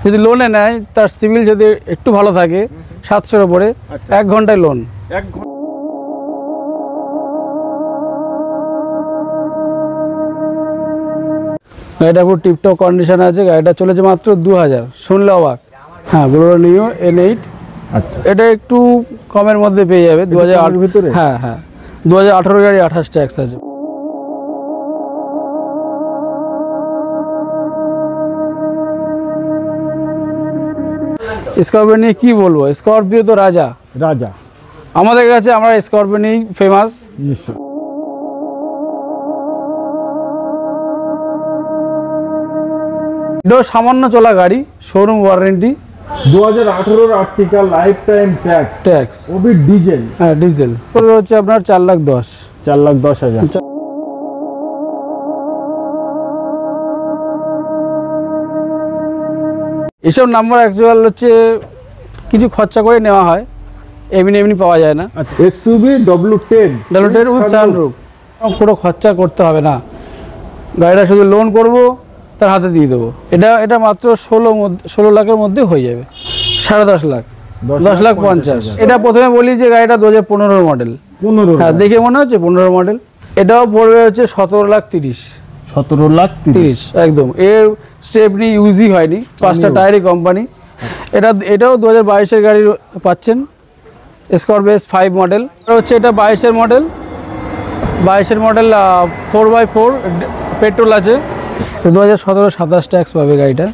যদি লোনে নেয় তার সিভিল যদি একটু ভালো থাকে 700-এর উপরে 1 ঘন্টায় লোন। গাড়িটা পুরো টিপটপ কন্ডিশন আছে, গাড়িটা চলেছে মাত্র 2000, শুনলে অবাক। হ্যাঁ, বোলেরো নিও N8। আচ্ছা, এটা একটু কমের মধ্যে পেয়ে যাবে 2008 ভিতরে। হ্যাঁ হ্যাঁ, 2018 গাড়ি, 28 ট্যাক্স আছে। স্করপিও নিয়ে কি বলবো, স্করপিও তো রাজা রাজা আমাদের কাছে, আমরা স্করপিও নিয়েই ফেমাস। নিশ্চয়। এটাও সামান্য চলা গাড়ি, showroom warranty. 2018 Ertiga, life time tax ওবি ডিজেল। হ্যাঁ, ডিজেল হচ্ছে আপনার 4,10,000। 4,10,000। এসব নাম্বার অ্যাকচুয়াল হচ্ছে কিছু খরচা করে নেওয়া হয়, এমনি এমনি পাওয়া যায় না। এক্সইউভি W10 উইথ সানরুফ, কোনো খরচা করতে হবে না, গাড়িটা শুধু লোন করব, তার হাতে দিয়ে দেবো। এটা মাত্র 16 লাখের মধ্যে হয়ে যাবে, 10.5 লাখ, 10,50,000। এটা প্রথমে বলি যে গাড়িটা 2015 মডেল। 15? হ্যাঁ, দেখে মনে হচ্ছে 15 মডেল। এটাও পড়বে হচ্ছে 17,30,000। 17,30,000 একদম। এর স্টেপনি ইউজই হয়নি, 5টা টায়ারই কোম্পানি। এটাও 2022-এর গাড়ি পাচ্ছেন, স্করপিও S5 মডেল। হচ্ছে এটা 22-এর মডেল, 4x4 পেট্রোল আছে। 2017-27 ট্যাক্স পাবে গাড়িটা,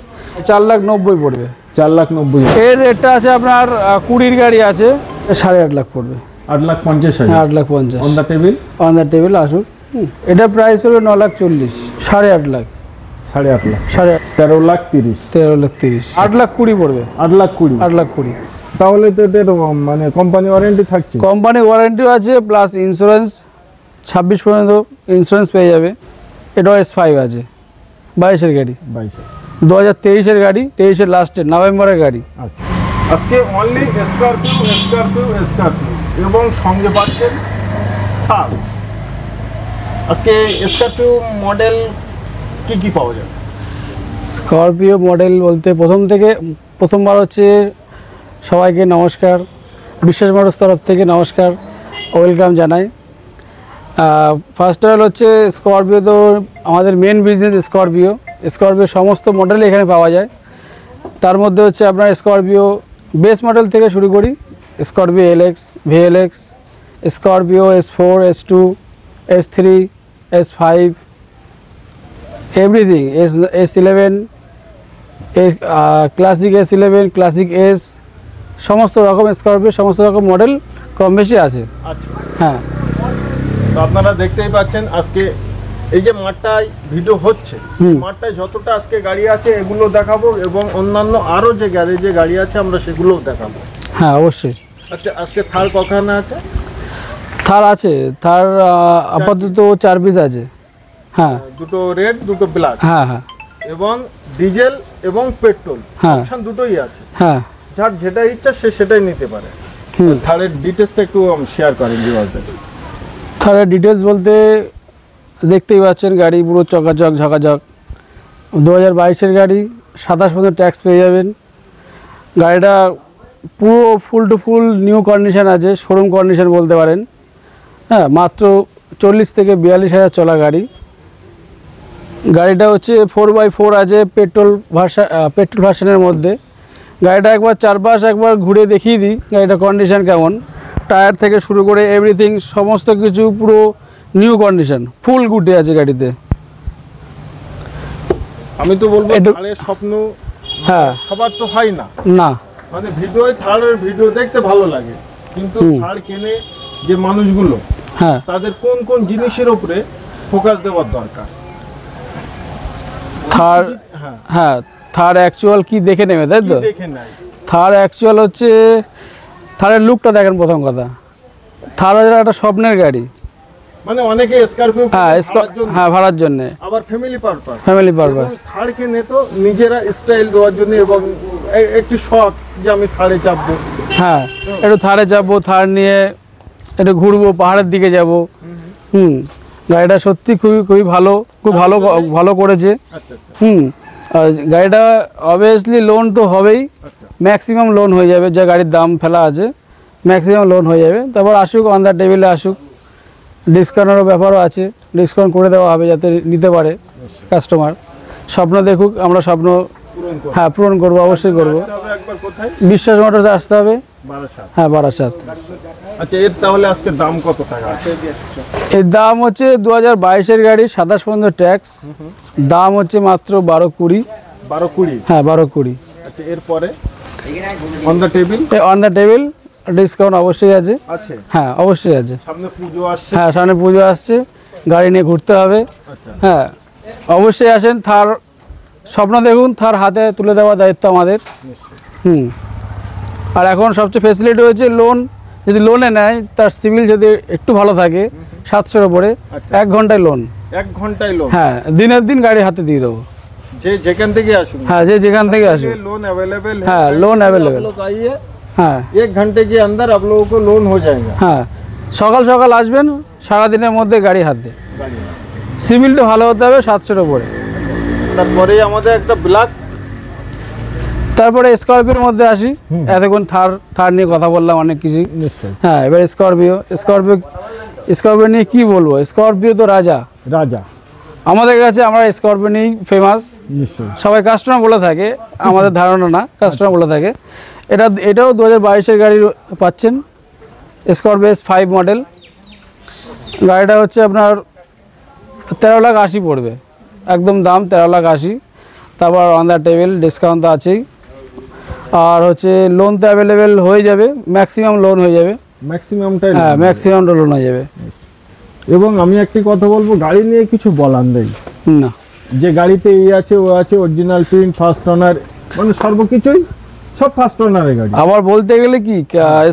4,90,000 পড়বে। 4,90,000। এর রেটটা আছে আপনার 20-র গাড়ি আছে 8.5 লাখ পড়বে। 8,50,000। 8,50,000 on the table. On the table আসুক। এটা প্রাইস পড়বে 9,40,000, 8.5 লাখ। 8.5 লাখ। 13,30,000। 8,20,000 পড়বে। 8,20,000। 8,20,000। তাহলে তো এটার মানে কোম্পানি ওয়ারেন্টি থাকছে। কোম্পানি ওয়ারেন্টিও আছে, প্লাস ইন্স্যুরেন্স 26 পর্যন্ত ইন্স্যুরেন্স পেয়ে যাবে। এটাও S5 আছে, 22-এর গাড়ি। 22। 2023-এর গাড়ি, 23-এর লাস্টের নভেম্বরের গাড়ি। আজকে অনলি স্করপিও এবং সঙ্গে পাচ্ছেন থার। আজকে স্করপিও মডেল কি পাওয়া যাবে? স্করপিও মডেল বলতে প্রথমবার হচ্ছে সবাইকে নমস্কার, বিশ্বাস মোটরস তরফ থেকে নমস্কার, ওয়েলকাম জানাই। ফার্স্ট অফ অল হচ্ছে স্করপিও তো আমাদের মেন বিজনেস। স্করপিও সমস্ত মডেলই এখানে পাওয়া যায়। তার মধ্যে হচ্ছে আপনার স্করপিও বেস মডেল থেকে শুরু করি, Scorpio LX, VLX, Scorpio S4, S2, S3, S5, everything, S11, classic S11, classic S, সমস্ত রকম স্করপিও, সমস্ত রকম মডেল কম বেশি আছে। আচ্ছা, হ্যাঁ। তো আপনারা দেখতেই পাচ্ছেন আজকে এই যে মাঠটায় ভিডিও হচ্ছে, মাঠটায় যতটা আজকে গাড়ি আছে এগুলো দেখাবো, এবং অন্যান্য আরো যে গ্যারেজে গাড়ি আছে আমরা সেগুলোও দেখাবো। হ্যাঁ, অবশ্যই। আচ্ছা, আজকে থার কখানে আছে? থার আছে, থার আপাতত 4 পিস আছে। হ্যাঁ, দুটো রেড, দুটো ব্ল্যাক। হ্যাঁ হ্যাঁ। এবং ডিজেল এবং পেট্রোল হ্যাঁ, অপশন দুটোই আছে। হ্যাঁ, যার যেটা ইচ্ছা সে সেটাই নিতে পারে। থারের ডিটেলসটা একটু শেয়ার করেন ভিউয়ারদের। থারের ডিটেলস বলতে দেখতেই পাচ্ছেন, গাড়ি পুরো চকাচক ঝকাঝক। 2022-এর গাড়ি, 27 পর্যন্ত ট্যাক্স পেয়ে যাবেন। গাড়িটা পুরো ফুল টু ফুল নিউ কন্ডিশন আছে, শোরুম কন্ডিশন বলতে পারেন। হ্যাঁ, মাত্র 40 থেকে 42,000 চলা গাড়ি। গাড়িটা হচ্ছে 4x4 আছে, পেট্রোল ভার্সনের মধ্যে। গাড়িটা একবার চারপাশ একবার ঘুরে দেখিয়ে দিই গাড়িটা কন্ডিশন কেমন। টায়ার থেকে শুরু করে এভরিথিং সমস্ত কিছু পুরো নিউ কন্ডিশন, ফুল গুটে আছে গাড়িতে। আমি তো বলবো থারের স্বপ্ন হ্যাঁ সবার তো হয় না, মানে থারের ভিডিও দেখতে ভালো লাগে, কিন্তু থার কেনে যে মানুষগুলো, হ্যাঁ, তাদের কোন কোন জিনিসের উপরে ফোকাস দেওয়ার দরকার? হ্যাঁ, থার অ্যাকচুয়াল কি দেখে নেবে, তাই তো? দেখে নাই থার অ্যাকচুয়াল হচ্ছে, থারের লুকটা দেখেন প্রথম কথা। থার হচ্ছে একটা স্বপ্নের গাড়ি, মানে অনেকে স্করপিও হ্যাঁ ভাড়ার জন্য, আবার ফ্যামিলি পারপাস। থার কেনে তো নিজেরা স্টাইল দেওয়ার জন্য, এবং একটু শখ যে আমি থারে চাপবো। হ্যাঁ, একটু থারে চাপবো, থার নিয়ে একটু ঘুরবো, পাহাড়ের দিকে যাব। গাড়িটা সত্যি খুবই খুবই ভালো, খুব ভালো করেছে। আর গাড়িটা অবভিয়াসলি লোন তো হবেই, আচ্ছা ম্যাক্সিমাম লোন হয়ে যাবে, যা গাড়ির দাম ফেলা আছে ম্যাক্সিমাম লোন হয়ে যাবে। তারপর আসুক, অন দ্য টেবিলে আসুক, ডিসকাউন্টেরও ব্যাপারও আছে, ডিসকাউন্ট করে দেওয়া হবে যাতে নিতে পারে কাস্টমার। স্বপ্ন দেখুক, আমরা স্বপ্ন পূরণ করুন। হ্যাঁ পূরণ করবো, অবশ্যই করবো। আসতে হবে একবার কোথায়? বিশ্বাস মোটরসে আসতে হবে। বারাসাত। হ্যাঁ, বারাসাত। আচ্ছা, এর তাহলে আজকে দাম কত টাকা আছে? এর দাম হচ্ছে 2022-এর গাড়ি, 27% ট্যাক্স, দাম হচ্ছে মাত্র 12-20। 12-20। হ্যাঁ, 12-20। আচ্ছা, এরপরে on the table on the table discount অবশ্যই আছে। আছে। হ্যাঁ, অবশ্যই আছে। সামনে পুজো আসছে। হ্যাঁ, সামনে পুজো আসছে, গাড়ি নিয়ে ঘুরতে হবে। আচ্ছা হ্যাঁ, অবশ্যই আসেন। থার স্বপ্ন দেখুন, থার হাতে তুলে দেওয়ার দায়িত্ব আমাদের। নিশ্চয়ই। আর এখন সবচেয়ে ফেসিলিটি হয়েছে লোন, যদি লোনে নেয় তার সিভিল যদি একটু ভালো থাকে 700-এর উপরে, আচ্ছা। 1 ঘন্টায় লোন। 1 ঘন্টায় লোন। হ্যাঁ, দিনের দিন গাড়ি হাতে দিয়ে দেবো। যে যেখান থেকে আসুন। হ্যাঁ, যে যেখান থেকে আসুন। लोन अवेलेबल है। हाँ, लोन available। आप लोग आइए, হ্যাঁ 1 घंटे के अंदर आप लोगों को लोन हो जाएगा। হ্যাঁ, সকাল সকাল আসবেন, সারাদিনের মধ্যে গাড়ি হাতে। সিভিলটা ভালো হতে হবে 700-এর উপরে। তারপরে আমাদের একটা ব্ল্যাক। তারপরে স্করপিওর মধ্যে আসি। এতক্ষণ থার নিয়ে কথা বললাম অনেক কিছু। নিশ্চয়ই। হ্যাঁ, এবার স্করপিও নিয়ে কি বলবো? স্করপিও তো রাজা রাজা। আমাদের কাছে, আমরা স্করপিও নিয়েই ফেমাস। নিশ্চয়ই। সবাই কাস্টমার বলে থাকে, আমাদের ধারণা না, কাস্টমার বলে থাকে। এটাও 2022-এর গাড়ি পাচ্ছেন, স্করপিও S5 মডেল। গাড়িটা হচ্ছে আপনার 13,80,000 পড়বে, একদম দাম 13,80,000। তারপর অন দ্য টেবিল ডিসকাউন্ট তো আছেই। আর হচ্ছে লোন তো অ্যাভেলেবেল হয়ে যাবে, ম্যাক্সিমাম লোন হয়ে যাবে। ম্যাক্সিমামটাই। হ্যাঁ, ম্যাক্সিমাম লোন হয়ে যাবে। এবং আমি একটি কথা বলবো, গাড়ি নিয়ে কিছু বলার নেই। না, যে গাড়িতে এই আছে ও আছে, অরিজিনাল প্রিন্ট, ফার্স্ট ওনার, মানে সর্বকিছুই সব ফার্স্ট ওনারের গাড়ি। আবার বলতে গেলে কি,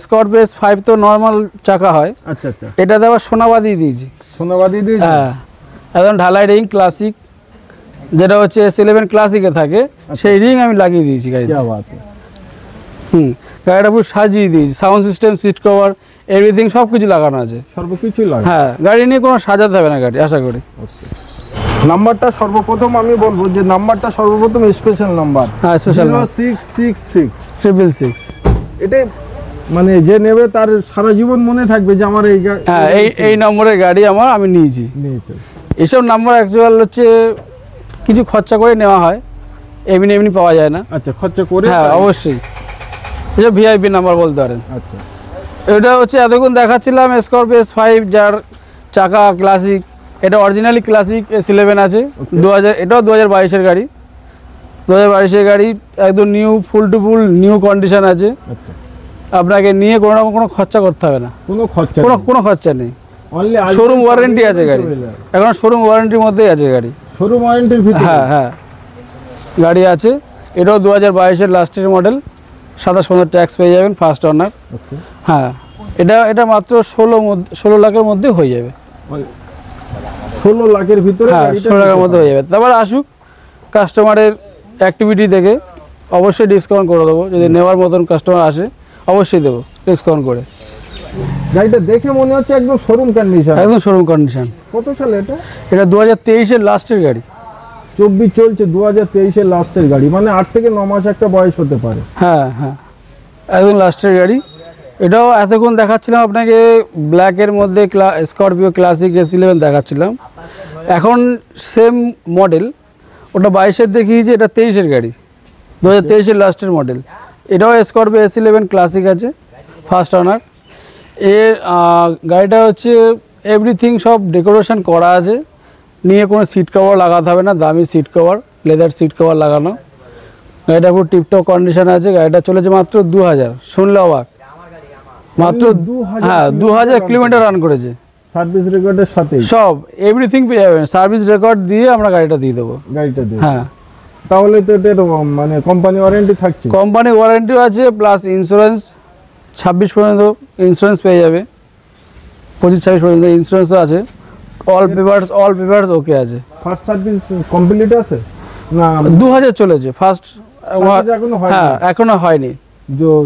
স্করপিও S5 তো নর্মাল চাকা হয়, আচ্ছা আচ্ছা। এটাতে আবার সোনাবাদি দিয়েছি। সোনাবাদি দিয়ে। হ্যাঁ, একদম ঢালাই রিং ক্লাসিক, যেটা হচ্ছে S11 ক্লাসিকে থাকে, সেই রিং আমি লাগিয়ে দিয়েছি গাড়িতে। क्या बात है। গাড়িটা পুরো সাজিয়ে দিয়েছি, sound system, seat cover, everything সব কিছু লাগানো আছে। সর্বকিছুই লাগে। হ্যাঁ, গাড়ি নিয়ে কোনো সাজাতে হবে না গাড়ি, আশা করি। নাম্বারটা সর্বপ্রথম আমি বলবো যে নাম্বারটা সর্বপ্রথম স্পেশাল নাম্বার। হ্যাঁ, স্পেশাল 0666। 666। এটা মানে যে নেবে তার সারা জীবন মনে থাকবে যে আমার এই হ্যাঁ, এই নম্বরের গাড়ি আমি নিয়েছি। নিয়েছে। এসব নাম্বার অ্যাকচুয়াল হচ্ছে কিছু খরচা করে নেওয়া হয়, এমনি এমনি পাওয়া যায় না। আচ্ছা, খরচা করে। হ্যাঁ, অবশ্যই। এসব ভিআইপি নাম্বার বলতে পারেন। আচ্ছা। এটা হচ্ছে এতক্ষণ দেখাচ্ছিলাম স্করপিও S5, যার চাকা ক্লাসিক। এটা অরিজিনালি ক্লাসিক S11 আছে, 2000, এটাও 2022-এর গাড়ি। 2022-এর গাড়ি, একদম নিউ, ফুল টু ফুল নিউ কন্ডিশন আছে। আচ্ছা। আপনাকে নিয়ে কোনো রকম কোনো খরচা করতে হবে না, কোনো খরচা কোনো খরচা নেই। অনলি শোরুম ওয়ারেন্টি আছে গাড়ি, এখন শোরুম ওয়ারেন্টির মধ্যেই আছে গাড়ি। শোরুম ওয়ারেন্টির ভিতরে। হ্যাঁ হ্যাঁ, গাড়ি আছে। এটাও 2022-এর লাস্টের মডেল, 27% ট্যাক্স পেয়ে যাবেন, ফার্স্ট ওনার। ওকে। হ্যাঁ, এটা মাত্র 16 লাখের মধ্যে হয়ে যাবে। 16 লাখের ভিতরে। হ্যাঁ, 16 লাখের মধ্যে হয়ে যাবে। তারপর আসুক, কাস্টমারের অ্যাক্টিভিটি দেখে অবশ্যই ডিসকাউন্ট করে দেবো। যদি নেওয়ার মতন কাস্টমার আসে, অবশ্যই দেবো ডিসকাউন্ট করে। গাড়িটা দেখে মনে হচ্ছে একদম শোরুম কন্ডিশন। একদম শোরুম কন্ডিশন। কত সালে এটা? এটা 2023-এর লাস্টের গাড়ি। 24 চলছে, 2023-এর লাস্টের গাড়ি, মানে 8 থেকে 9 মাস একটা বয়স হতে পারে। হ্যাঁ হ্যাঁ, একদম লাস্টের গাড়ি। এটাও এতক্ষণ দেখাচ্ছিলাম আপনাকে ব্ল্যাকের মধ্যে, স্করপিও ক্লাসিক S11 দেখাচ্ছিলাম। এখন সেম মডেল, ওটা 22-এর দেখিয়েছি, এটা 23-এর গাড়ি, 2023-এর লাস্টের মডেল। এটাও স্করপিও S11 ক্লাসিক আছে, ফার্স্ট ওনার। এর গাড়িটা হচ্ছে এভরিথিং সব ডেকোরেশন করা আছে, নিয়ে কোনো সিট কভার লাগাতে হবে না, দামি seat cover, leather seat cover লাগানো। গাড়িটা পুরো টিপটপ কন্ডিশন আছে। গাড়িটা চলেছে মাত্র 2000, শুনলে অবাক, মাত্র 2000। হ্যাঁ, 2000 কিলোমিটার রান করেছে। সার্ভিস রেকর্ডের সাথে সব এভরিথিং পেয়ে যাবেন, সার্ভিস রেকর্ড দিয়ে আমরা গাড়িটা দিয়ে দেবো। গাড়িটা দিয়ে। হ্যাঁ, তাহলে তো এটা মানে কোম্পানি ওয়ারেন্টি থাকছে। কোম্পানি ওয়ারেন্টিও আছে, প্লাস ইন্স্যুরেন্স 26 পর্যন্ত ইন্স্যুরেন্স পেয়ে যাবে, 25-26 পর্যন্ত ইন্স্যুরেন্সও আছে। অল পেপারস ওকে আছে। ফার্স্ট সার্ভিস কমপ্লিট আছে না? 2000 চলেছে ফার্স্ট। এখনো হয়নি। হ্যাঁ, এখনো হয়নি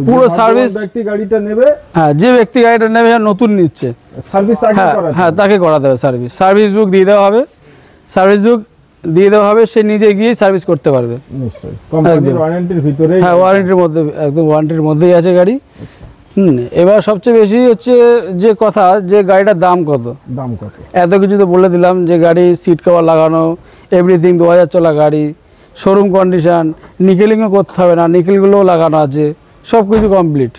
পুরো সার্ভিস। ব্যক্তি গাড়িটা নেবে, হ্যাঁ, যে ব্যক্তি গাড়িটা নেবে, নতুন নিচ্ছে, সার্ভিস তাকে হ্যাঁ করাতে হ্যাঁ, তাকে করাতে হবে সার্ভিস বুক দিয়ে দেওয়া হবে। সার্ভিস বুক দিয়ে দেওয়া হবে, সে নিজে গিয়ে সার্ভিস করতে পারবে। নিশ্চয়ই কোম্পানির ওয়ারেন্টির ভিতরে। হ্যাঁ, ওয়ারেন্টির মধ্যে, একদম ওয়ারেন্টির মধ্যেই আছে গাড়ি। এবার সবচেয়ে বেশি হচ্ছে যে কথা, যে গাড়িটার দাম কত। দাম কত? এত কিছু তো বলে দিলাম, যে গাড়ি সিট কভার লাগানো, এভরিথিং 2000 চলা গাড়ি, শোরুম কন্ডিশন, নিকেলিংও করতে হবে না, নিকেলগুলোও লাগানো আছে, সব কিছু কমপ্লিট।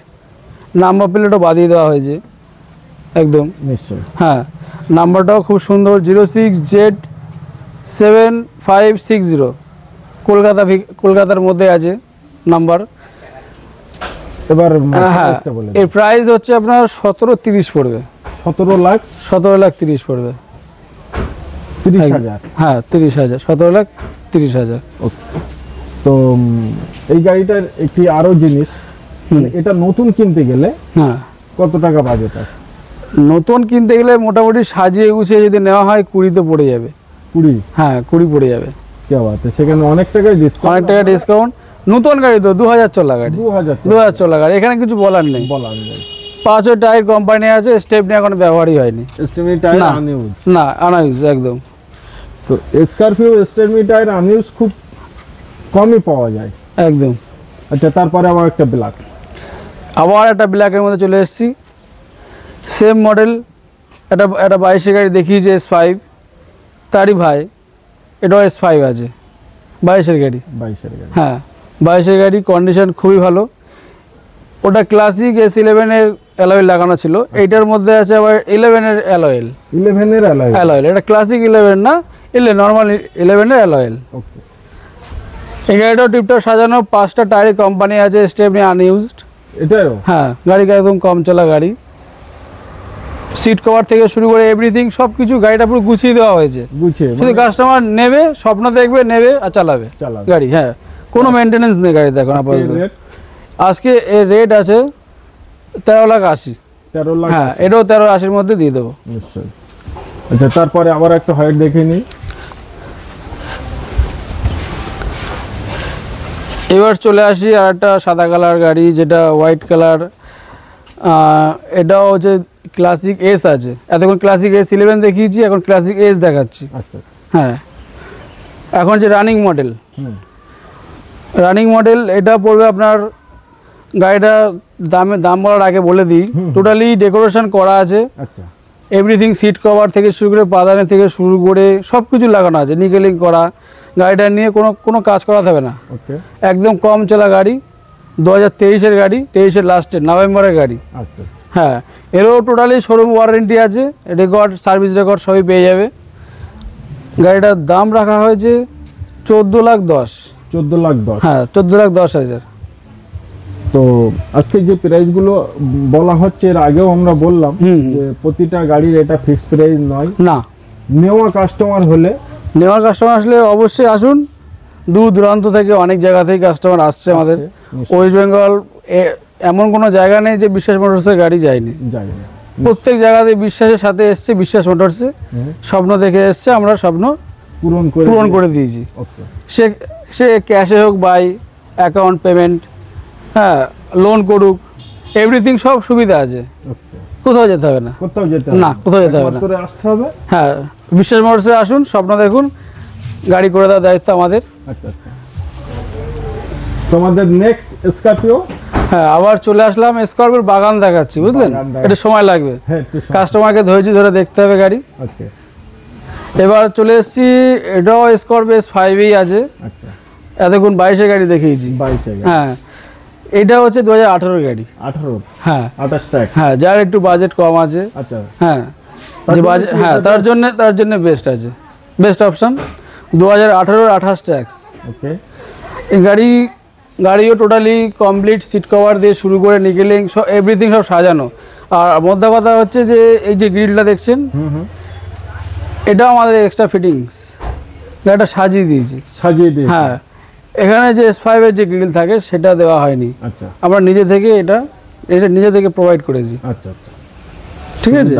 নাম্বার প্লেটও বাদিয়ে দেওয়া হয়েছে একদম। নিশ্চয়ই। হ্যাঁ, নাম্বারটাও খুব সুন্দর, 06Z7560, কলকাতার মধ্যে আছে নাম্বার। এবার হ্যাঁ, এর প্রাইস হচ্ছে আপনার 1730 পড়বে। 17,30,000 পড়বে। 30,000। হ্যাঁ, 30,000, 17,30,000। তো এই গাড়িটার একটি আরো জিনিস, মানে এটা নতুন কিনতে গেলে হ্যাঁ কত টাকা বাজেট আছে? নতুন কিনতে গেলে মোটামুটি সাজিয়ে গুছিয়ে যদি নেওয়া হয় 20 পড়ে যাবে। 20? হ্যাঁ, 20 পড়ে যাবে। কি আছে, সেখানে অনেক টাকায় ডিসকাউন্ট। অনেক টাকা ডিসকাউন্ট। নতুন গাড়ি তো 2000 চলা গাড়ি, 2000 চলা গাড়ি, এখানে কিছু বলার নেই। 5 টায়ার কোম্পানি আছে, স্টেপনি এখন ব্যবহারই হয়নি। Stepney tyre আনইউজ? না, আনইউজ একদম। তো স্করপিও স্টেপনি টায়ার আনইউজ খুব কমই পাওয়া যায় একদম। আচ্ছা, তারপরে আবার একটা ব্ল্যাক, ব্ল্যাকের মধ্যে চলে এসেছি, সেম মডেল। এটা 22-এর গাড়ি দেখিয়েছে, S5 তারই ভাই, এটাও S5 আছে, 22-এর গাড়ি। হ্যাঁ, 22-এর গাড়ি, কন্ডিশন খুবই ভালো। ওটা ক্লাসিক S11-এর অ্যালয়েল লাগানো ছিল, এইটার মধ্যে আছে আবার 11-এর অ্যালয়েল। 11-এর অ্যালয়েল? এটা ক্লাসিক 11 না, নর্মাল 11-এর অ্যালয়েল। ওকে। এই গাড়িটাও টিপটপ সাজানো, 5টা টায়ারে কোম্পানি আছে, স্টেপনি আনইউজড। এটাও? হ্যাঁ, গাড়িটা একদম কম চলা গাড়ি, সিট কভার থেকে শুরু করে এভরিথিং সব কিছু গাড়িটা পুরো গুছিয়ে দেওয়া হয়েছে। শুধু কাস্টমার নেবে, স্বপ্ন দেখবে, নেবে আর চালাবে গাড়ি। হ্যাঁ, কোনো মেনটেনেন্স নেই গাড়ি। দেখুন আপাতত আজকে এর রেট আছে 13,80,000। 13,80,000? হ্যাঁ, এটাও 13,80,000-এর মধ্যে দিয়ে দেবো। নিশ্চয়ই। আচ্ছা, তারপরে আবার একটা হোয়াইট দেখে নিই। এবার চলে আসি আর একটা সাদা কালার গাড়ি, যেটা হোয়াইট কালার। এটাও হচ্ছে ক্লাসিক এস আছে। এতক্ষণ ক্লাসিক S11 দেখিয়েছি, এখন ক্লাসিক এস দেখাচ্ছি। আচ্ছা। হ্যাঁ, এখন যে রানিং মডেল, এটা পড়বে আপনার, গাড়িটা দাম বলার আগে বলে দিই, টোটালি ডেকোরেশন করা আছে। আচ্ছা। এভরিথিং, সিট কভার থেকে শুরু করে পাদানি থেকে শুরু করে সব কিছু লাগানো আছে, নিকেলিং করা। গাড়িটা নিয়ে কোনো কাজ করাতে হবে না। ওকে। একদম কম চলা গাড়ি, 2023-এর গাড়ি, 23-এর লাস্টে, নভেম্বরের গাড়ি। আচ্ছা। হ্যাঁ, এরও টোটালি শোরুম ওয়ারেন্টি আছে, রেকর্ড, সার্ভিস রেকর্ড সবই পেয়ে যাবে। গাড়িটার দাম রাখা হয়েছে 14,10,000। 14,10,000? হ্যাঁ, 14,10,000। তো আজকে যে প্রাইসগুলো বলা হচ্ছে, এর আগেও আমরা বললাম যে প্রতিটা গাড়ির এটা ফিক্সড প্রাইস নয়। না, নেওয়ার কাস্টমার আসলে অবশ্যই আসুন। দূর দূরান্ত থেকে, অনেক জায়গা থেকে কাস্টমার আসছে আমাদের। ওয়েস্ট বেঙ্গল এমন কোনো জায়গা নেই যে বিশ্বাস মোটরসের গাড়ি যায়নি। প্রত্যেক জায়গাতে বিশ্বাসের সাথে এসছে, বিশ্বাস মোটরসে স্বপ্ন দেখে এসছে, আমরা স্বপ্ন পূরণ করে দিয়েছি। সে ক্যাশে হোক, বাই অ্যাকাউন্ট পেমেন্ট, হ্যাঁ, লোন করুক, এভরিথিং সব সুবিধা আছে। কোথাও যেতে হবে না, কোথাও যেতে হবে না। হ্যাঁ, বিশ্বাস মোটরসে আসুন, স্বপ্ন দেখুন, গাড়ি করে দেওয়ার দায়িত্ব আমাদের। আচ্ছা। তোমাদের নেক্সট স্করপিও? হ্যাঁ, আবার চলে আসলাম, স্করপিওর বাগান দেখাচ্ছি, বুঝলেন? এটা সময় লাগবে, কাস্টমারকে ধৈর্য ধরে দেখতে হবে গাড়ি। ওকে। এবার চলে এসেছি, এটাও স্করপিও S5-ই আছে। আচ্ছা। এতক্ষণ 22-এর গাড়ি দেখিয়েছি। 22-এর? হ্যাঁ, এটা হচ্ছে 2018-এর গাড়ি। 18? হ্যাঁ, 28 ট্যাক্স। হ্যাঁ, যার একটু বাজেট কম আছে। আচ্ছা। হ্যাঁ, যে বাজেট, হ্যাঁ, তার জন্য বেস্ট আছে, বেস্ট অপশন। 2018-এর 28 ট্যাক্স। ওকে। এই গাড়িও টোটালি কমপ্লিট, সিট কভার দিয়ে শুরু করে নিকেলিং সব, এভরিথিং সব সাজানো। আর মধ্যে কথা হচ্ছে যে এই যে গ্রিলটা দেখছেন, এটাও আমাদের এক্সট্রা ফিটিংস, গাড়িটা সাজিয়ে দিয়েছি। হ্যাঁ, এখানে যে S5-এর যে গ্রিল থাকে সেটা দেওয়া হয়নি। আচ্ছা। আমরা নিজে থেকে প্রোভাইড করেছি। আচ্ছা। ঠিক আছে।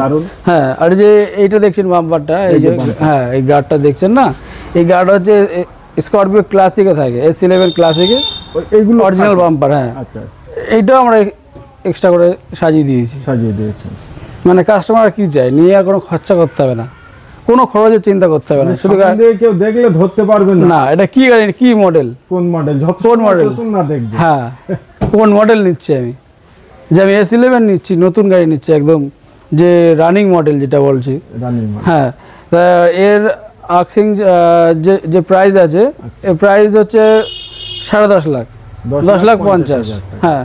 হ্যাঁ, আর যে এইটা দেখছেন বাম্পারটা, এই যে, হ্যাঁ, এই গার্ডটা দেখছেন না, এই গার্ড হচ্ছে স্করপিও ক্লাসিকে থাকে, S11 ক্লাসিকে, এইগুলো অরিজিনাল বাম্পার। হ্যাঁ, আচ্ছা। এইটাও আমরা এক্সট্রা করে সাজিয়ে দিয়েছি। মানে কাস্টমার কি চায়, নিয়ে আর কোনো খরচা করতে হবে না, কোনো খরচের চিন্তা করতে হবে না, শুধু সামনে দিয়ে কেউ দেখলে ধরতে পারবে না না এটা কি গাড়ি, কি মডেল, কোন মডেল, যত কোন model? না দেখবে। হ্যাঁ কোন মডেল নিচ্ছি আমি, যে আমি S11 নিচ্ছি, নতুন গাড়ি নিচ্ছি একদম, যে রানিং মডেল যেটা বলছি। Running model. হ্যাঁ তা এর আক্সিং যে প্রাইস আছে, এর প্রাইস হচ্ছে 10.5 লাখ, 10,50,000। হ্যাঁ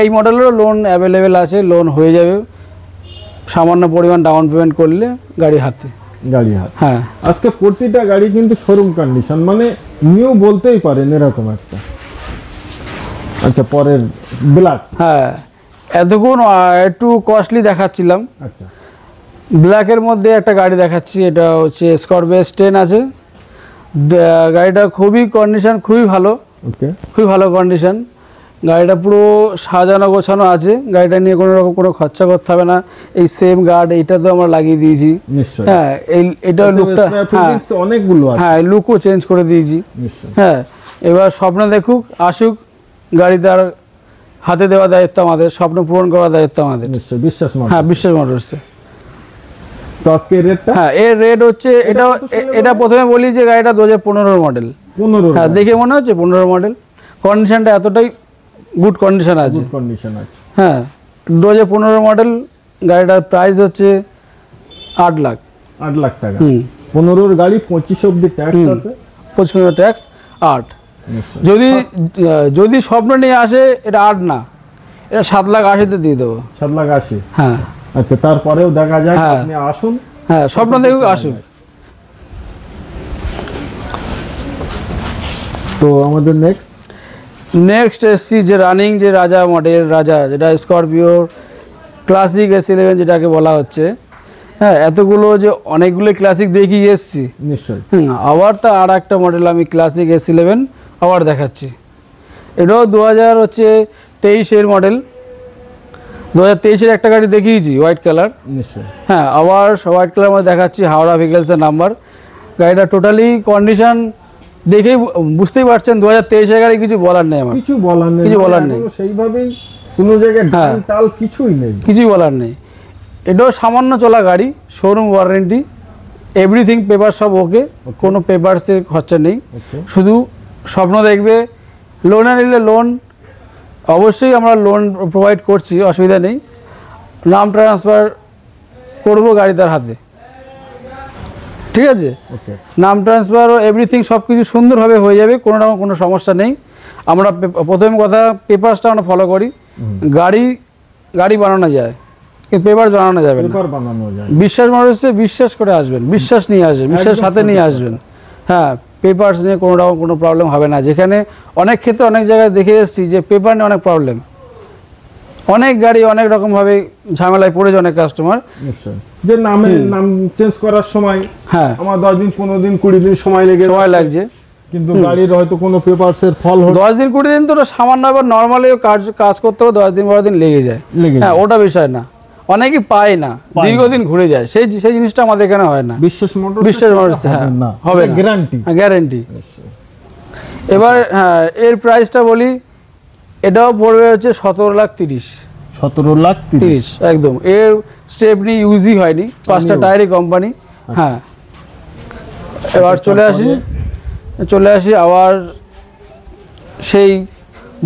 এই মডেলেরও লোন অ্যাভেলেবেল আছে, লোন হয়ে যাবে সামান্য পরিমাণ ডাউন পেমেন্ট করলে গাড়ি হাতে। গাড়ি হাত। হ্যাঁ আজকে প্রতিটা গাড়ি কিন্তু শোরুম কন্ডিশন, মানে নিউ বলতেই পারেন এরকম একটা। আচ্ছা পরের ব্ল্যাক। হ্যাঁ এতক্ষণ একটু কস্টলি দেখাচ্ছিলাম, আচ্ছা ব্ল্যাকের মধ্যে একটা গাড়ি দেখাচ্ছি, এটা হচ্ছে স্করপিও S10 আছে। গাড়িটা খুবই কন্ডিশন খুবই ভালো, ওকে। খুবই ভালো কন্ডিশন। গাড়িটা পুরো সাজানো গোছানো আছে, গাড়িটা নিয়ে কোনো রকম কোনো খরচা করতে হবে না। এই সেম গার্ড এইটা তো আমরা লাগিয়ে দিয়েছি। নিশ্চয়ই। হ্যাঁ এটা লুকটা, হ্যাঁ অনেকগুলো আছে। হ্যাঁ লুকও চেঞ্জ করে দিয়েছি। নিশ্চয়ই। হ্যাঁ এবার স্বপ্ন দেখুক, আসুক, গাড়ি তার হাতে দেওয়া দায়িত্ব আমাদের, স্বপ্ন পূরণ করার দায়িত্ব আমাদের। নিশ্চয়ই বিশ্বাস মোটরস। হ্যাঁ বিশ্বাস মোটরসে। তো আজকে রেটটা? হ্যাঁ এর রেট হচ্ছে, এটা প্রথমে বলি যে গাড়িটা 2015 মডেল। 15। হ্যাঁ দেখে মনে হচ্ছে 15 মডেল, কন্ডিশনটা এতটাই গুড কন্ডিশন আছে। গুড কন্ডিশন আছে। হ্যাঁ 2015 মডেল, গাড়িটার প্রাইস হচ্ছে 8 লাখ। 8 লাখ টাকা। 15 গাড়ি 25 অবধি ট্যাক্স আছে। 25 ট্যাক্স 8। নিশ্চয়ই। যদি স্বপ্ন নিয়ে আসে এটা 8 না, এটা 7,80,000 দিয়ে দেবো। 7,80,000। হ্যাঁ আচ্ছা তারপরেও দেখা যায়, হ্যাঁ। আপনি আসুন। হ্যাঁ স্বপ্ন দেখুক, আসুক। তো আমাদের নেক্সট এসছি যে রানিং যে রাজা মডেল, রাজা যেটা স্করপিও ক্লাসিক S11 যেটাকে বলা হচ্ছে। হ্যাঁ এতগুলো যে অনেকগুলো ক্লাসিক দেখিয়ে এসছি, নিশ্চয়ই। আবার তা আর একটা মডেল আমি ক্লাসিক S11 আবার দেখাচ্ছি। এটাও 2023 মডেল। 2023 একটা গাড়ি দেখিয়েছি হোয়াইট কালার। নিশ্চয়ই। হ্যাঁ আবার হোয়াইট কালার মধ্যে দেখাচ্ছি, হাওড়া ভেহিকেলসের নাম্বার। গাড়িটা টোটালি কন্ডিশন দেখেই বুঝতেই পারছেন 2023 গাড়ি, কিছু বলার নেই আমার, কিছু বলার নেই, কিছু বলার নেই। সেইভাবেই কোনো জায়গায় হ্যাঁ। ডাল টাল কিছুই নেই, কিছুই বলার নেই। এটাও সামান্য চলা গাড়ি, শোরুম ওয়ারেন্টি, এভরিথিং পেপার সব ওকে, কোনো পেপারসের খরচা নেই। ওকে। শুধু স্বপ্ন দেখবে, লোনে নিলে লোন অবশ্যই আমরা লোন প্রোভাইড করছি, অসুবিধা নেই। নাম ট্রান্সফার করব গাড়ি তার হাতে, ঠিক আছে? ওকে। নাম ট্রান্সফার এভরিথিং সব কিছু সুন্দরভাবে হয়ে যাবে, কোনো রকম কোনো সমস্যা নেই। আমরা প্রথম কথা পেপারসটা আমরা ফলো করি। গাড়ি বানানো যায় কিন্তু পেপার বানানো যাবে না। পেপার বানানো যায়। বিশ্বাস মানুষে বিশ্বাস করে আসবেন, বিশ্বাস নিয়ে আসবেন, বিশ্বাস সাথে নিয়ে আসবেন। হ্যাঁ পেপারস নিয়ে কোনো রকম কোনো প্রবলেম হবে না। যেখানে অনেক ক্ষেত্রে অনেক জায়গায় দেখে এসেছি যে পেপার নিয়ে অনেক প্রবলেম, অনেক গাড়ি অনেক রকমভাবে ঝামেলায় পড়েছে অনেক কাস্টমার। নিশ্চয়ই। যে নাম চেঞ্জ করার সময় হ্যাঁ আমার 10 দিন 15 দিন 20 দিন সময় লাগছে, কিন্তু গাড়ির হয়তো কোনো পেপারসের ফল 10 দিন 20 দিন তো সামান্য, আবার নর্মালি কাজ করতে 10 দিন 12 দিন লেগে যায়। হ্যাঁ ওটা বিষয় না, অনেকেই পায় না, দীর্ঘদিন ঘুরে যায়, সেই জিনিসটা আমাদের এখানে হয় না। বিশ্বাস মোটরস হ্যাঁ হবে না, গ্যারান্টি। এবার হ্যাঁ এর প্রাইসটা বলি, এটাও পড়বে হচ্ছে 17,30,000। 17,30,000 একদম। এর স্টেপনি ইউজই হয়নি, 5টা টায়ারই কোম্পানি। হ্যাঁ এবার চলে আসি আবার সেই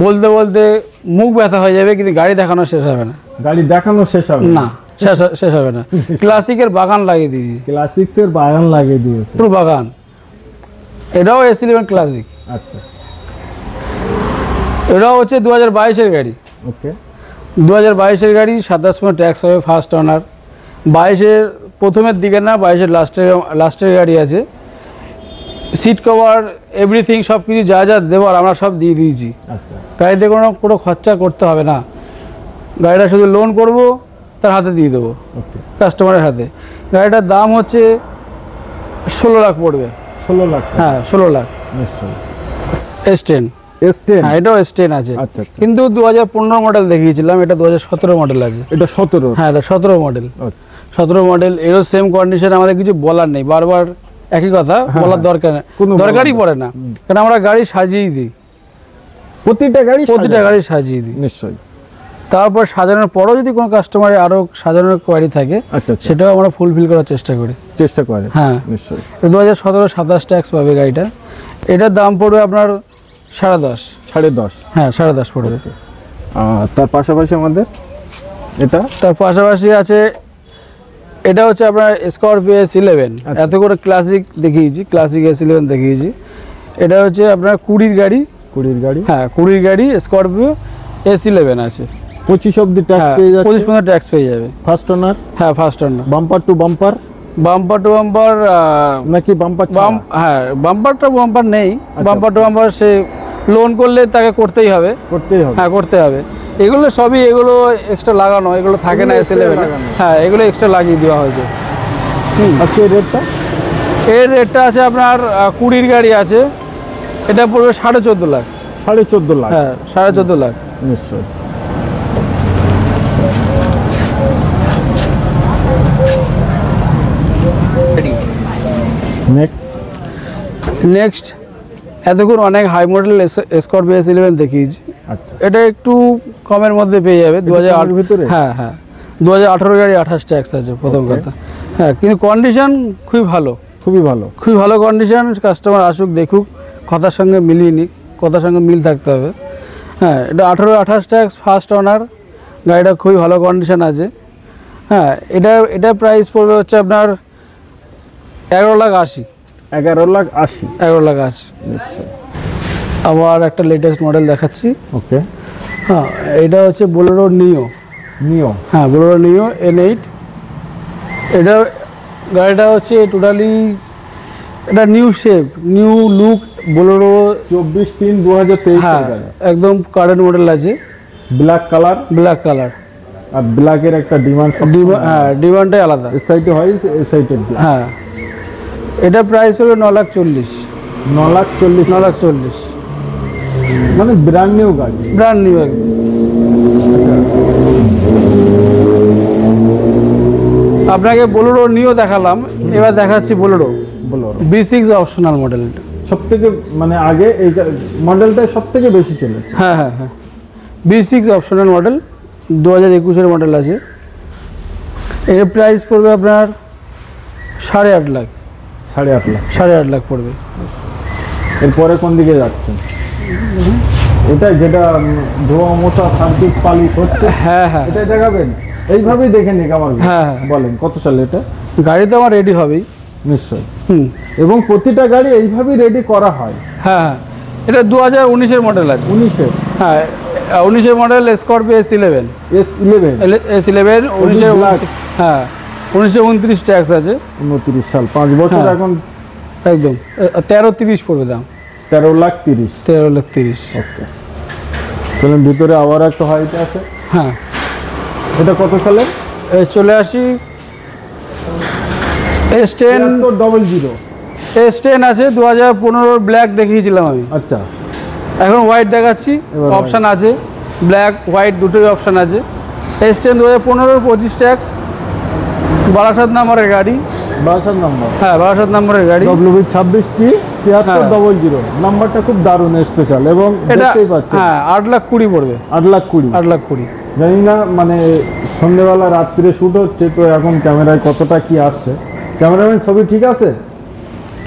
বলতে বলতে মুখ ব্যথা হয়ে যাবে, কিন্তু গাড়ি দেখানো শেষ হবে না। না, শেষ হবে না। ক্লাসিকের বাগান লাগিয়ে দিয়েছি, ক্লাসিক্সের বাগান লাগিয়ে দিয়েছে, পুরো বাগান। এটাও S11 ক্লাসিক। আচ্ছা এটাও হচ্ছে 2022 গাড়ি। ওকে। 2022 গাড়ি, 27 ট্যাক্স হবে, ফার্স্ট ওনার। 22 প্রথমের দিকে না, 22 লাস্টের গাড়ি আছে। সিট কভার এভরিথিং সব কিছু যা যা দেওয়ার আমরা সব দিয়ে দিয়েছি। আচ্ছা। গাড়িতে কোনো খরচা করতে হবে না, গাড়িটা শুধু লোন করব, তার হাতে দিয়ে দেবো, কাস্টমারের হাতে। গাড়িটার দাম হচ্ছে 16 লাখ পড়বে। 16 লাখ? হ্যাঁ 16 লাখ। নিশ্চয়ই। S10। হ্যাঁ এটাও S10 আছে। আচ্ছা। কিন্তু 2015 মডেল দেখিয়েছিলাম, এটা 2017 মডেল আছে। এটা 17? হ্যাঁ এটা 17 মডেল। 17 মডেল, এরও সেম কন্ডিশন, আমাদের কিছু বলার নেই, বারবার একই কথা বলার দরকারই পড়ে না, কারণ আমরা গাড়ি সাজিয়ে দিই, প্রতিটা গাড়ি সাজিয়ে দিই। নিশ্চয়ই। তারপর সাজানোর পরও যদি কোনো কাস্টমারের আরও সাজানোর কোয়ারি থাকে আচ্ছা আচ্ছা, সেটাও আমরা ফুলফিল করার চেষ্টা করি। চেষ্টা করে হ্যাঁ, নিশ্চয়ই। 2017-27 ট্যাক্স পাবে গাড়িটা। এটার দাম পড়বে আপনার 10.5। 10.5। হ্যাঁ, 10.5 পড়বে। তার পাশাপাশি আমাদের এটা তার পাশাপাশি আছে, এটা হচ্ছে আপনার স্করপিও S11। এত করে ক্লাসিক দেখিয়েছি, ক্লাসিক S11 দেখিয়েছি। এটা হচ্ছে আপনার 20 গাড়ি। 20 গাড়ি। হ্যাঁ, 20 গাড়ি স্করপিও S11 আছে। 25 অবধি ট্যাক্স হ্যাঁ, পেয়ে যাচ্ছে। 25% ট্যাক্স পেয়ে যাবে। First owner. হ্যাঁ, first owner. Bumper to bumper. Bumper to bumper নাকি বাম্পার হ্যাঁ, বাম্পার টু বাম্পার নেই। বাম্পার টু বাম্পার সে লোন করলে তাকে করতেই হবে। করতেই হবে। হ্যাঁ, করতে হবে। এগুলো সবই এগুলো এক্সট্রা লাগানো, এগুলো থাকে না S11। হ্যাঁ, এগুলো এক্সট্রা লাগিয়ে দেওয়া হয়েছে। আজকে এই রেটটা? এর রেটটা আছে আপনার 20 গাড়ি আছে, এটা পড়বে 14.5 লাখ। 14.5 লাখ। হ্যাঁ, 14.5 লাখ। নিশ্চয়ই। নেক্সট এতক্ষণ অনেক হাই মডেল স্করপিও S11 দেখিয়েছি। আচ্ছা, এটা একটু কমের মধ্যে পেয়ে যাবে। 2008 ভিতরে। হ্যাঁ হ্যাঁ, 2018 গাড়ি 28 ট্যাক্স আছে প্রথম কথা। হ্যাঁ, কিন্তু কন্ডিশন খুবই ভালো, খুবই ভালো, খুবই ভালো কন্ডিশন। কাস্টমার আসুক, দেখুক, কথার সঙ্গে মিলিয়ে নিক, কথার সঙ্গে মিল থাকতে হবে। হ্যাঁ, এটা 28 ট্যাক্স, ফার্স্ট ওনার। গাড়িটা খুবই ভালো কন্ডিশন আছে। হ্যাঁ, এটা প্রাইস পড়বে হচ্ছে আপনার 11,80,000। 11,80,000। 11,80,000। নিশ্চয়ই। আবার একটা লেটেস্ট মডেল দেখাচ্ছি। ওকে। হ্যাঁ, এটা হচ্ছে বোলেরো নিও। হ্যাঁ, বোলেরো নিও N8। এটা গাড়িটা হচ্ছে টোটালি এটা new shape, new look Bolero. 24/3/2023। হ্যাঁ, একদম কারেন্ট মডেল আছে। Black colour. Black colour. আর ব্ল্যাকের একটা ডিমান্ড। হ্যাঁ, ডিমান্ডটাই আলাদা। এই সাইডে হয়, এই সাইডে। হ্যাঁ, এটা প্রাইস পড়বে 9,40,000। 9,40,000। 9,40,000 মানে ব্র্যান্ড নিউ গাড়ি। ব্র্যান্ড নিউ একদম। আপনাকে বোলেরো নিও দেখালাম, এবার দেখাচ্ছি বোলেরো B6 অপশনাল মডেল। সব থেকে মানে আগে এই মডেলটা সব থেকে বেশি চলেছে। হ্যাঁ হ্যাঁ হ্যাঁ, B6 অপশনাল মডেল, 2021-এর মডেল আছে। এর প্রাইস পড়বে আপনার 8.5 লাখ। 8.5 লাখ। 8.5 লাখ পড়বে। এরপরে কোন দিকে যাচ্ছেন? এটা যেটা ধোয়া মোছা সার্ভিস পালিশ হচ্ছে। হ্যাঁ হ্যাঁ, এটাই দেখাবেন? এইভাবেই দেখে নিক আমার। হ্যাঁ হ্যাঁ। বলেন কত সালে এটা? গাড়ি তো আমার রেডি হবেই। নিশ্চয়ই। হুম। এবং প্রতিটা গাড়ি এইভাবেই রেডি করা হয়। হ্যাঁ হ্যাঁ, এটা 2019-এর মডেল আছে। 19-এর? হ্যাঁ, 19-এর model Scorpio S11। S11। S11 19-এর। হ্যাঁ, 1929 ট্যাক্স আছে। 29 সাল, 5 বছর এখন। একদম 13,30 পড়বে দাম। 13,30,000। 13,30,000। ওকে। চলুন ভিতরে আবার একটা হোয়াইট আছে। হ্যাঁ, এটা কত সালে? চলে আসি S10। 00। S10 আছে 2015 ব্ল্যাক দেখিয়েছিলাম আমি। আচ্ছা, এখন হোয়াইট দেখাচ্ছি। এবার অপশান আছে, ব্ল্যাক হোয়াইট দুটোই অপশান আছে। S10 2015 25 ট্যাক্স, 12 নম্বরের গাড়ি। 12 নম্বর। হ্যাঁ, 12 নম্বরের গাড়ি। WB26T7300। নাম্বারটা খুব দারুণ স্পেশাল এবং এটা দেখতেই পাচ্ছেন। হ্যাঁ, 8,20,000 পড়বে। 8,20,000। 8,20,000। জানি না মানে সন্ধ্যেবেলা রাত্রিরে শ্যুট হচ্ছে তো এখন ক্যামেরায় কতটা কি আসছে। ক্যামেরাম্যান ছবি ঠিক আছে?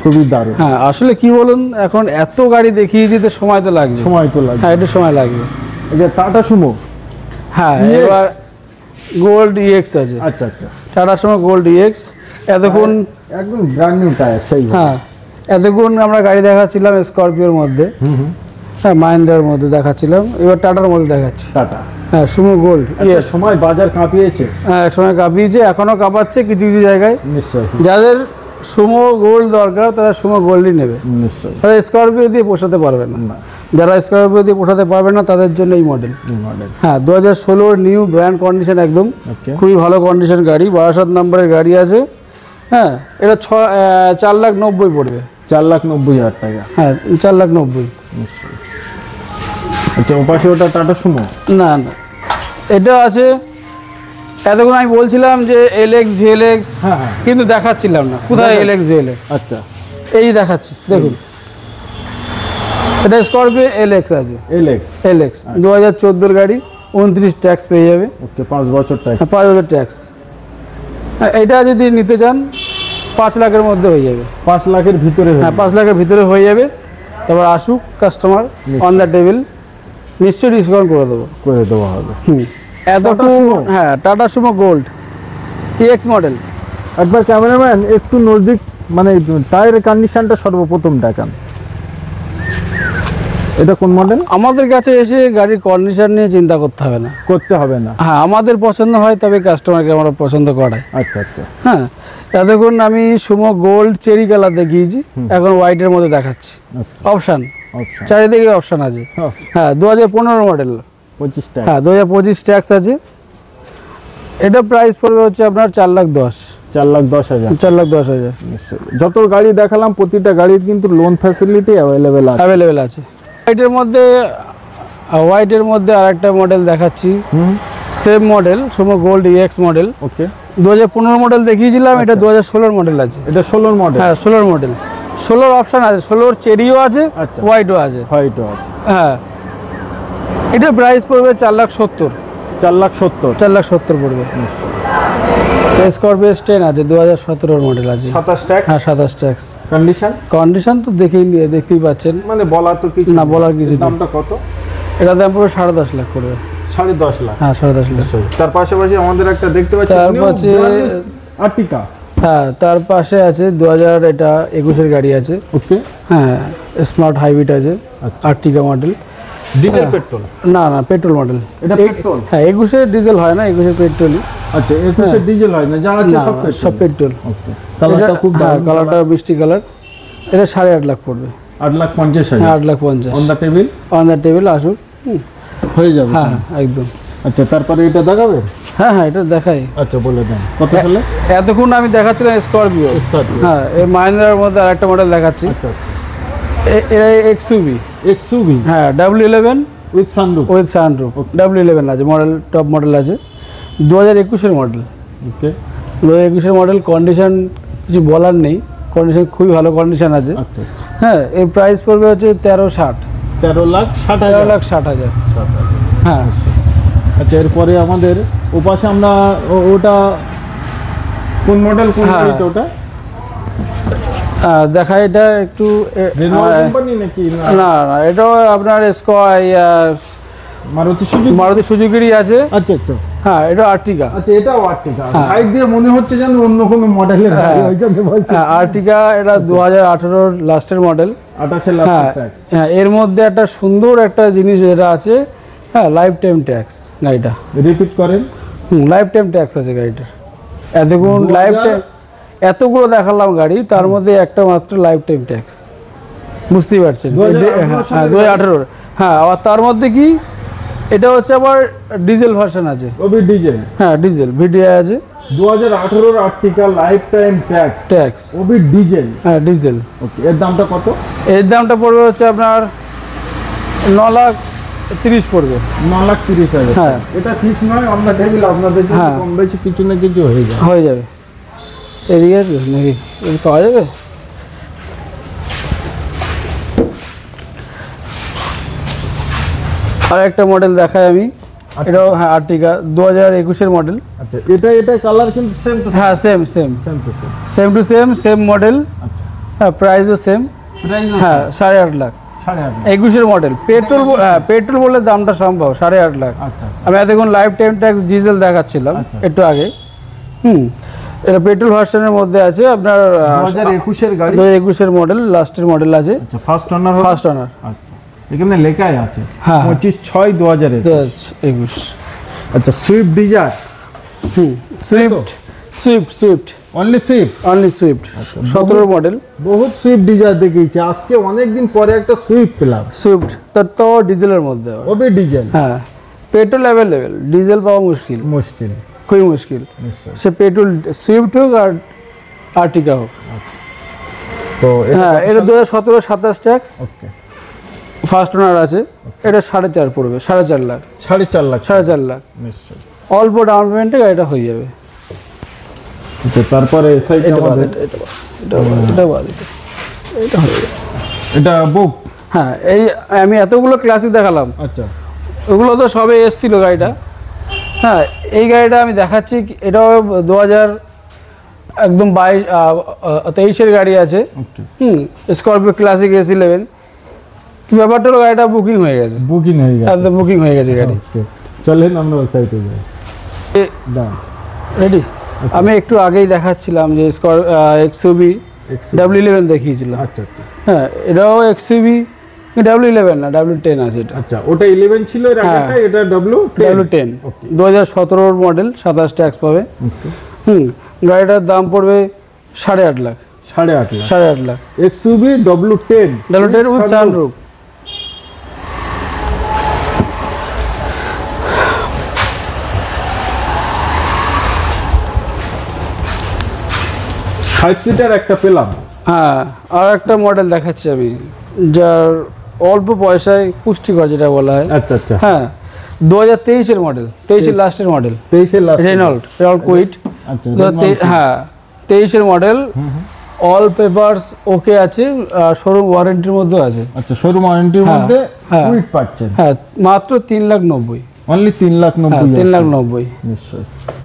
খুবই দারুণ। হ্যাঁ, আসলে কি বলুন, এখন এত গাড়ি দেখিয়েছি তো সময় তো লাগবে। সময় তো লাগবে। হ্যাঁ, একটু সময় লাগবে। এই যে টাটা সুমো। হ্যাঁ, EX? এবার গোল্ড EX আছে। আচ্ছা আচ্ছা। টাটার সময় গোল্ড EX। এতক্ষণ একদম ব্র্যান্ড নিউ টায়ার। সেই। হ্যাঁ, এতক্ষণ আমরা গাড়ি দেখাচ্ছিলাম স্করপিওর মধ্যে। হ্যাঁ, মাহিন্দ্রার মধ্যে দেখাচ্ছিলাম, এবার টাটার মধ্যে দেখাচ্ছি। টাটা। হ্যাঁ, সুমো গোল্ড EX। সময় বাজার কাঁপিয়েছে। হ্যাঁ, এক সময় কাঁপিয়েছে, এখনও কাঁপাচ্ছে কিছু কিছু জায়গায়। নিশ্চয়ই। যাদের সুমো গোল্ড দরকার তারা সুমো গোল্ডই নেবে। নিশ্চয়ই। তারা স্করপিও দিয়ে পোষাতে পারবে না। যারা স্করপিও দিয়ে পোষাতে পারবে না তাদের জন্য এই মডেল। হ্যাঁ, 2016 নিউ ব্র্যান্ড কন্ডিশন একদম। খুবই ভালো কন্ডিশন গাড়ি, 12 নম্বরের গাড়ি আছে। হ্যাঁ, এটা 4,90,000 পড়বে। 4,90,000 টাকা। হ্যাঁ, 4,90,000। নিশ্চয়ই। আচ্ছা, ওপাশে ওটা টাটা সুমো? না না, এটা আছে। এতক্ষণ আমি বলছিলাম যে LX VLX, হ্যাঁ হ্যাঁ। কিন্তু দেখাচ্ছিলাম না কোথায় LX VLX। আচ্ছা, এই দেখাচ্ছি, দেখুন। এটা স্করপিও LX আছে। LX। 2014 গাড়ি, 29 ট্যাক্স পেয়ে যাবে। ওকে 5 বছর ট্যাক্স। 5 বছর ট্যাক্স। এটা যদি নিতে চান 5 লাখের মধ্যে হয়ে যাবে। 5 লাখের ভিতরে হয়ে হ্যাঁ 5 লাখের ভিতরে হয়ে যাবে। তারপর আসুক কাস্টমার অন দ্য টেবিল, নিশ্চয়ই ডিসকাউন্ট করে দেবো। করে দেওয়া হবে। এতটুকু হ্যাঁ tata Sumo gold X model. একবার ক্যামেরাম্যান একটু নজদিক মানে টায়ারের কন্ডিশনটা সর্বপ্রথম দেখান। এটা কোন মডেল? আমাদের কাছে এসে গাড়ির কন্ডিশন নিয়ে চিন্তা করতে হবে না, করতে হবে না। হ্যাঁ আমাদের পছন্দ হয় তবে কাস্টমারকে আমরা পছন্দ করাই। আচ্ছা আচ্ছা। হ্যাঁ এতক্ষণ আমি সুমো গোল্ড চেরি কালার দেখিয়েছি, এখন হোয়াইটের মধ্যে দেখাচ্ছি। অপশান আচ্ছা চারিদিকে অপশান আছে। হ্যাঁ 2015 মডেল। 25 টাকা। হ্যাঁ 2025 ট্যাক্স আছে। এটা প্রাইস পড়বে হচ্ছে আপনার 4,10,000। 4,10,000। 4,10,000 যত গাড়ি দেখালাম প্রতিটা গাড়ির কিন্তু লোন ফ্যাসিলিটি অ্যাভেলেবেল আছে। অ্যাভেলেবেল আছে। হোয়াইটের মধ্যে আরেকটা মডেল দেখাচ্ছি, same model Sumo gold X model. Okay 2015 model দেখিয়েছিলাম, এটা 2016 মডেল আছে। এটা 16 মডেল। হ্যাঁ 16 মডেল। 16 অপশান আছে, 16 চেরিও আছে, আচ্ছা। হোয়াইটও আছে। হোয়াইটও আছে। হ্যাঁ এটা প্রাইস পড়বে 4,70,000। 4,70,000। 4,70,000 পড়বে। স্করপিও S10 আছে, 2017 মডেল আছে। 27 ট্যাক্স। হ্যাঁ 27 ট্যাক্স। কন্ডিশন? কন্ডিশন তো দেখতেই পাচ্ছেন, মানে বলার তো কিছু না বলার কিছু নেই। দামটা কত? এটা দাম পড়বে 10.5 লাখ পড়বে। 10.5 লাখ। হ্যাঁ 10.5 লাখ। তার পাশাপাশি আমাদের একটা দেখতে পাচ্ছি তার পাশে আর্টিকা। হ্যাঁ তার পাশে আছে 2021 গাড়ি আছে। ওকে হ্যাঁ স্মার্ট হাইব্রিড আছে, আর্টিকা মডেল। Diesel petrol? না না পেট্রোল মডেল। এটা পেট্রোল? হ্যাঁ 21 ডিজেল হয় না, 21 পেট্রোলই। আচ্ছা 21 ডিজেল হয় না, যা আছে সব পেট্রোল। ওকে কালারটা খুব হ্যাঁ কালারটা মিষ্টি কালার। এটা 8.5 লাখ পড়বে। 8,50,000। হ্যাঁ 8,50,000 on the table? On the table আসুক হয়ে যাবে। হ্যাঁ একদম। আচ্ছা তারপরে এটা দেখাবে? হ্যাঁ হ্যাঁ এটা দেখাই। আচ্ছা বলে দেন কত সালে? এতক্ষণ আমি দেখাচ্ছিলাম স্করপিও। হ্যাঁ এই মাহিন্দ্রার মধ্যে আরেকটা মডেল দেখাচ্ছি। আচ্ছা এটা এক্সইউভি। এক্সইউভি? হ্যাঁ W11 with sunroof? With sunroof. W11 আছে মডেল, টপ মডেল আছে, 2021 মডেল। ওকে 2021 মডেল। কন্ডিশন কিছু বলার নেই, কন্ডিশন খুবই ভালো কন্ডিশন আছে। আচ্ছা হ্যাঁ এর প্রাইস পড়বে হচ্ছে 13,60,000। 13,60,000। হ্যাঁ আচ্ছা এরপরে আমাদের ওপাশে আমরা ওটা কোন মডেল কোন হ্যাঁ। গাড়িটা ওটা? দেখা এটা একটু রেনোল্ড কোম্পানি নাকি? না না এটাও আপনার মারুতি সুজুকিরই আছে। আচ্ছা আচ্ছা হ্যাঁ এটা আর্টিকা। আচ্ছা এটাও আর্টিকা। সাইড দিয়ে মনে হচ্ছে যেন অন্য কোনো মডেলের গাড়ি, ওই জন্য বলছি। হ্যাঁ আর্টিকা এটা 2018 লাস্টের মডেল। 28 লাখ হ্যাঁ ট্যাক্স। হ্যাঁ এর মধ্যে একটা সুন্দর একটা জিনিস যেটা আছে, হ্যাঁ লাইফ টাইম ট্যাক্স গাড়িটা। রিপিট করেন। লাইফ টাইম ট্যাক্স আছে গাড়িটার। এতক্ষণ লাইফ টাইম এতগুলো দেখালাম গাড়ি, তার মধ্যে একটা মাত্র লাইফ টাইম ট্যাক্স, বুঝতেই পারছেন। হ্যাঁ 2018। হ্যাঁ আবার তার মধ্যে কি এটা হচ্ছে আবার ডিজেল ভার্সন আছে। ওবি ডিজেল? হ্যাঁ ডিজেল ভিডিআই আছে। 2018 আর্টিকা লাইফ টাইম ট্যাক্স ওবি ডিজেল। হ্যাঁ ডিজেল। ওকে এর দামটা কত? এর দামটা পড়বে হচ্ছে আপনার 9,30,000 পড়বে। 9,30,000। হ্যাঁ এটা ফিক্স নয়, আমরা টেবিল আপনাদের জন্য কম বেশি কিছু না কিছু হয়ে যাবে। হয়ে যাবে। এদিকে আসবে নাকি পাওয়া যাবে? আর একটা মডেল দেখাই আমি, এটাও হ্যাঁ আর্টিকা 2021 মডেল। আচ্ছা এটা কালার কিন্তু সেম টু হ্যাঁ সেম টু সেম মডেল। হ্যাঁ প্রাইসও সেম। হ্যাঁ 8.5 লাখ। 21 মডেল। পেট্রোল পেট্রোল বলে দামটা সম্ভব 8.5 লাখ। আচ্ছা আমি এতক্ষণ লাইফ টাইম ট্যাক্স ডিজেল দেখাচ্ছিলাম একটু আগে। এটা পেট্রোল ভার্সনের মধ্যে আছে আপনার 2021 গাড়ি। 2021 মডেল লাস্টের মডেল আছে। আচ্ছা ফার্স্ট ওনার? First owner. আচ্ছা এখানে লেখাই আছে হ্যাঁ 25/6/2021। আচ্ছা Swift Dzire? Swift only Swift? 17 model. বহুত সুইফট ডিজায়ার দেখিয়েছি, আজকে অনেকদিন পরে একটা সুইফট পেলাম। সুইফট তো ডিজেলের মধ্যে। ওবি ডিজেল? হ্যাঁ পেট্রোল অ্যাভেলেবেল, ডিজেল পাওয়া মুশকিল, খুবই মুশকিল। সে পেট্রোল সুইফট হোক আর আর্টিকা হোক। তো হ্যাঁ এটা 2017-27 ট্যাক্স। ওকে ফার্স্ট ওনার আছে। এটা 4.5 পড়বে। 4.5 লাখ। 4.5 লাখ? 4.5 লাখ নিশ্চয়ই। অল্প ডাউন পেমেন্টে গাড়িটা হয়ে যাবে। তারপরে এটা বুক? হ্যাঁ এই আমি এতগুলো ক্লাসিক দেখালাম। আচ্ছা ওগুলো তো সবে এসছিল গাড়িটা। হ্যাঁ, এই গাড়িটা আমি দেখাচ্ছি, এটাও 2000 একদম 23-এর গাড়ি আছে। ওকে, স্করপিও ক্লাসিক S11। ব্যাপারটা হলো গাড়িটা বুকিং হয়ে গেছে, বুকিং হয়ে গেছে। একদম বুকিং হয়ে গেছে গাড়ি। ওকে, চলেন আমরা ওই সাইডে যাই। দাঁড়ান। রেডি? আমি একটু আগেই দেখাচ্ছিলাম যে XUV W11 দেখিয়েছিলাম। আচ্ছা আচ্ছা হ্যাঁ, এটাও XUV W11 না, W10 আছে এটা। আচ্ছা, ওটা 11 ছিল এর আগেটা, এটা W10 ওকে 2017 মডেল, 27 ট্যাক্স পাবে। ওকে, গাড়িটার দাম পড়বে 8.5 lakh. 8.5 lakh. 8.5 lakh XUV W10 with sunroof. Five seater একটা পেলাম। হ্যাঁ, আর একটা মডেল দেখাচ্ছি আমি, যার অল্প পয়সায় পুষ্টিকর যেটা বলা হয়। আচ্ছা আচ্ছা, হ্যাঁ, 2023-এর মডেল, 23-এর লাস্টের মডেল, 23 এর লাস্ট। Renault Kwid. আচ্ছা, 23-এর মডেল, অল পেপারস ওকে আছে, শোরুম ওয়ারেন্টির মধ্যে আছে। আচ্ছা, শোরুম ওয়ারেন্টির হ্যাঁ, মধ্যে হ্যাঁ। কুইট পাচ্ছেন। হ্যাঁ, মাত্র 3,90,000। অনলি 3,90,000। 3,90,000 নিশ্চয়ই।